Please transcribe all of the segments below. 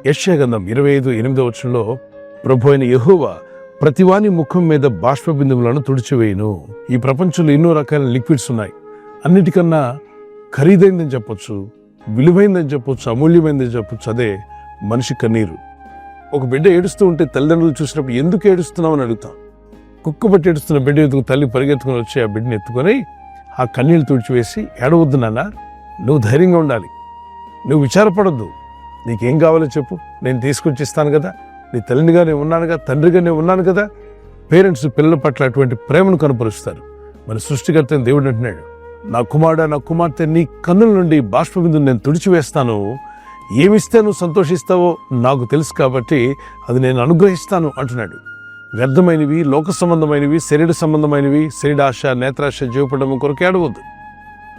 యెషయా గ్రంథం 25:8 ప్రభు అయిన యెహోవా ప్రతివాని ముఖం మీద బాష్ప బిందువులను తుడిచివేయును. ఈ ప్రపంచంలో ఎన్నో రకాల లిక్విడ్స్ ఉన్నాయి. అన్నిటికన్నా ఖరీదైందని చెప్పొచ్చు, విలువైందని చెప్పొచ్చు, అమూల్యమైందని చెప్పొచ్చు. అదే మనిషి కన్నీరు. ఒక బిడ్డ ఏడుస్తూ ఉంటే తల్లిదండ్రులు చూసినప్పుడు ఎందుకు ఏడుస్తున్నావు అని అడుగుతాం. కుక్క పట్టి ఏడుస్తున్న బిడ్డ ఎత్తుకు తల్లి పరిగెత్తుకుని వచ్చి ఆ బిడ్డని ఎత్తుకొని ఆ కన్నీళ్ళు తుడిచివేసి, ఏడవద్దు నాన్న, నువ్వు ధైర్యంగా ఉండాలి, నువ్వు విచారపడద్దు, నీకేం కావాలో చెప్పు, నేను తీసుకొచ్చి ఇస్తాను కదా, నీ తల్లినిగా నేను ఉన్నానుగా, తండ్రిగా నేను ఉన్నాను కదా. పేరెంట్స్ పిల్లల పట్ల అటువంటి ప్రేమను కనపరుస్తారు. మన సృష్టికర్త దేవుడు అంటున్నాడు, నా కుమారుడా, నా కుమార్తె, నీ కన్నుల నుండి బాష్ప బిందువును నేను తుడిచివేస్తాను. ఏమిస్తే నువ్వు సంతోషిస్తావో నాకు తెలుసు కాబట్టి అది నేను అనుగ్రహిస్తాను అంటున్నాడు. వ్యర్థమైనవి, లోక సంబంధమైనవి, శరీర సంబంధమైనవి, శరీరాశ, నేత్రాశ, జీవపడము కొరకు ఏడవద్దు.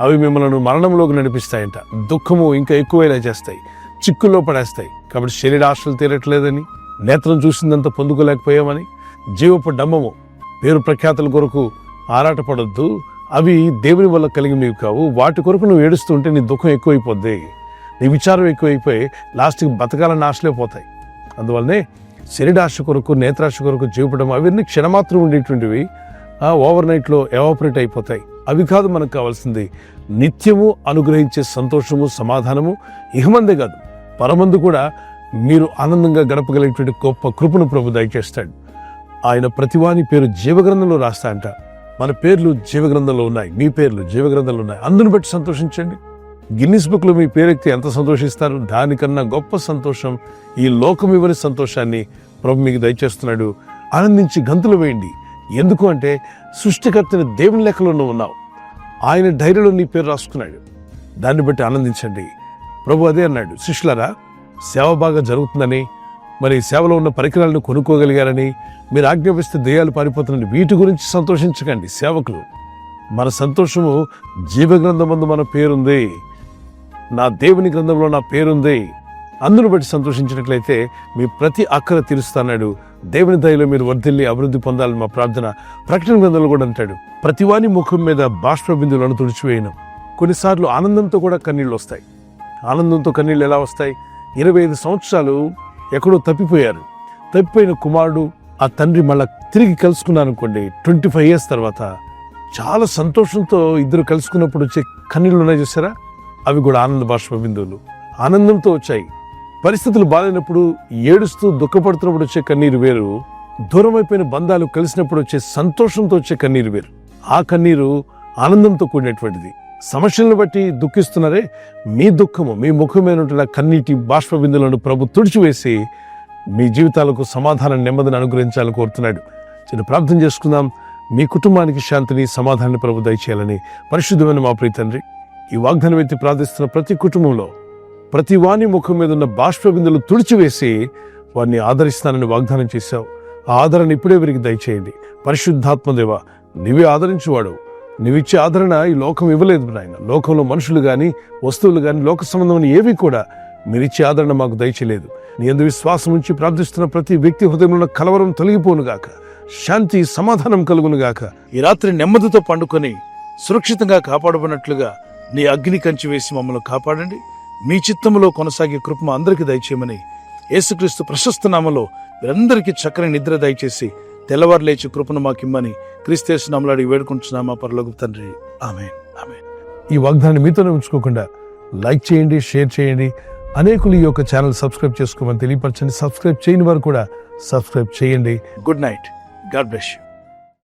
అవి మిమ్మల్ని మరణంలోకి నడిపిస్తాయంట. దుఃఖము ఇంకా ఎక్కువైనా చేస్తాయి, చిక్కుల్లో పడేస్తాయి. కాబట్టి శరీరాశలు తీరట్లేదని, నేత్రం చూసిందంతా పొందుకోలేకపోయామని, జీవపు డంబము, పేరు ప్రఖ్యాతుల కొరకు ఆరాటపడొద్దు. అవి దేవుని వల్ల కలిగినవి కావు. వాటి కొరకు నువ్వు ఏడుస్తూ ఉంటే నీ దుఃఖం ఎక్కువైపోద్ది, నీ విచారం ఎక్కువైపోయి లాస్ట్కి బతకాలని ఆశలే పోతాయి. అందువల్లనే శరీరాశ కొరకు, నేత్రాశ కొరకు, జీవపడం అవన్నీ క్షణమాత్రం ఉండేటువంటివి ఓవర్ నైట్లో ఎవాపరేట్ అయిపోతాయి. అవి కాదు మనకు కావాల్సింది. నిత్యము అనుగ్రహించే సంతోషము, సమాధానము ఇహమందే కాదు పరమందు కూడా మీరు ఆనందంగా గడపగలిగేటువంటి గొప్ప కృపను ప్రభు దయచేస్తాడు. ఆయన ప్రతివాని పేరు జీవగ్రంథంలో రాస్తా అంట. మన పేర్లు జీవగ్రంథంలో ఉన్నాయి, మీ పేర్లు జీవగ్రంథంలో ఉన్నాయి. అందుని బట్టి సంతోషించండి. గిన్నిస్ బుక్లో మీ పేరెక్కితే ఎంత సంతోషిస్తారు. దానికన్నా గొప్ప సంతోషం, ఈ లోకం ఇవ్వని సంతోషాన్ని ప్రభు మీకు దయచేస్తున్నాడు. ఆనందించి గంతులు వేయండి. ఎందుకు అంటే సృష్టికర్తని దేవుని లెక్కలో ఉన్నావు. ఆయన డైరీలో నీ పేరు రాసుకున్నాడు. దాన్ని బట్టి ఆనందించండి. ప్రభు అదే అన్నాడు, శిష్యులారా, సేవ బాగా జరుగుతుందని, మరి సేవలో ఉన్న పరికరాలను కొనుక్కోగలిగారని, మీరు ఆజ్ఞాపిస్తే దెయ్యాలు పారిపోతున్నారని వీటి గురించి సంతోషించకండి. సేవకులు, మన సంతోషము జీవగ్రంథమందు మన పేరుంది, నా దేవుని గ్రంథంలో నా పేరుంది. అందును బట్టి సంతోషించినట్లయితే మీ ప్రతి అక్కర తీరుస్తాడు. దేవుని దయలో మీరు వర్ధిల్లి అభివృద్ధి పొందాలని మా ప్రార్థన. ప్రకటన గ్రంథంలో కూడా అంటాడు, ప్రతివాని ముఖం మీద బాష్ప బిందువులను తుడిచివేయను. కొన్నిసార్లు ఆనందంతో కూడా కన్నీళ్ళు వస్తాయి. ఆనందంతో కన్నీళ్ళు ఎలా వస్తాయి? 25 సంవత్సరాలు ఎక్కడో తప్పిపోయిన కుమారుడు ఆ తండ్రి మళ్ళా తిరిగి కలుసుకున్నారు అనుకోండి. 25 years తర్వాత చాలా సంతోషంతో ఇద్దరు కలుసుకున్నప్పుడు వచ్చే కన్నీళ్ళు ఉన్నాయి చూసారా, అవి కూడా ఆనంద బాష్ప బిందువులు. ఆనందంతో వచ్చాయి. పరిస్థితులు బాగాలేనప్పుడు ఏడుస్తూ దుఃఖపడుతున్నప్పుడు వచ్చే కన్నీరు వేరు, దూరం అయిపోయిన బంధాలు కలిసినప్పుడు వచ్చే సంతోషంతో వచ్చే కన్నీరు వేరు. ఆ కన్నీరు ఆనందంతో కూడినటువంటిది. సమస్యలను బట్టి దుఃఖిస్తున్నారే, మీ దుఃఖము, మీ ముఖమైనటువంటి కన్నీటి బాష్ప బిందువులను ప్రభు తుడిచివేసి మీ జీవితాలకు సమాధానం, నెమ్మదిని అనుగ్రహించాలని కోరుతున్నాడు. చిన్న ప్రార్థన చేసుకుందాం. మీ కుటుంబానికి శాంతిని, సమాధానాన్ని ప్రభు దయచేయాలని పరిశుద్ధమైన మా ప్రియ తండ్రి, ఈ వాగ్దానం ఎత్తి ప్రార్థిస్తున్న ప్రతి కుటుంబంలో ప్రతి వాని ముఖం మీద ఉన్న బాష్ప బిందులు తుడిచివేసి వారిని ఆదరిస్తానని వాగ్దానం చేశావు. ఆ ఆదరణ ఇప్పుడే వీరికి దయచేయండి. పరిశుద్ధాత్మదేవ, నీవే ఆదరించేవాడు. నీవిచ్చే ఆదరణ ఈ లోకం ఇవ్వలేదు నాయన. లోకంలో మనుషులు కానీ, వస్తువులు కానీ, లోక సంబంధమైన ఏవి కూడా మీరిచ్చే ఆదరణ మాకు దయచేయలేదు. నీ యందు విశ్వాసం ఉంచి ప్రార్థిస్తున్న ప్రతి వ్యక్తి హృదయంలో ఉన్న కలవరం తొలగిపోనుగాక, శాంతి, సమాధానం కలుగునుగాక. ఈ రాత్రి నెమ్మదితో పండుకొని సురక్షితంగా కాపాడబడినట్లుగా నీ అగ్ని కంచి వేసి మమ్మల్ని కాపాడండి. మీ చిత్తములో కొనసాగే కృప అందరికీ దయచేయమని యేసుక్రీస్తు ప్రశస్త నామములో మీరందరికీ చక్కని నిద్ర దయచేసి తెల్లవారు లేచి కృపను మాకిమ్మని క్రీస్తు యేసు నామములో అడిగి వేడుకుంటున్నామా పరలోకపు తండ్రి, ఆమేన్, ఆమేన్. ఈ వాగ్దాన్ని మీతోనే ఉంచుకోకుండా లైక్ చేయండి, షేర్ చేయండి. అనేకులు ఈ యొక్క ఛానల్ సబ్స్క్రైబ్ చేసుకోమని తెలియపరచండి. సబ్స్క్రైబ్ చేయని వారు కూడా సబ్స్క్రైబ్ చేయండి. Good night. God bless you.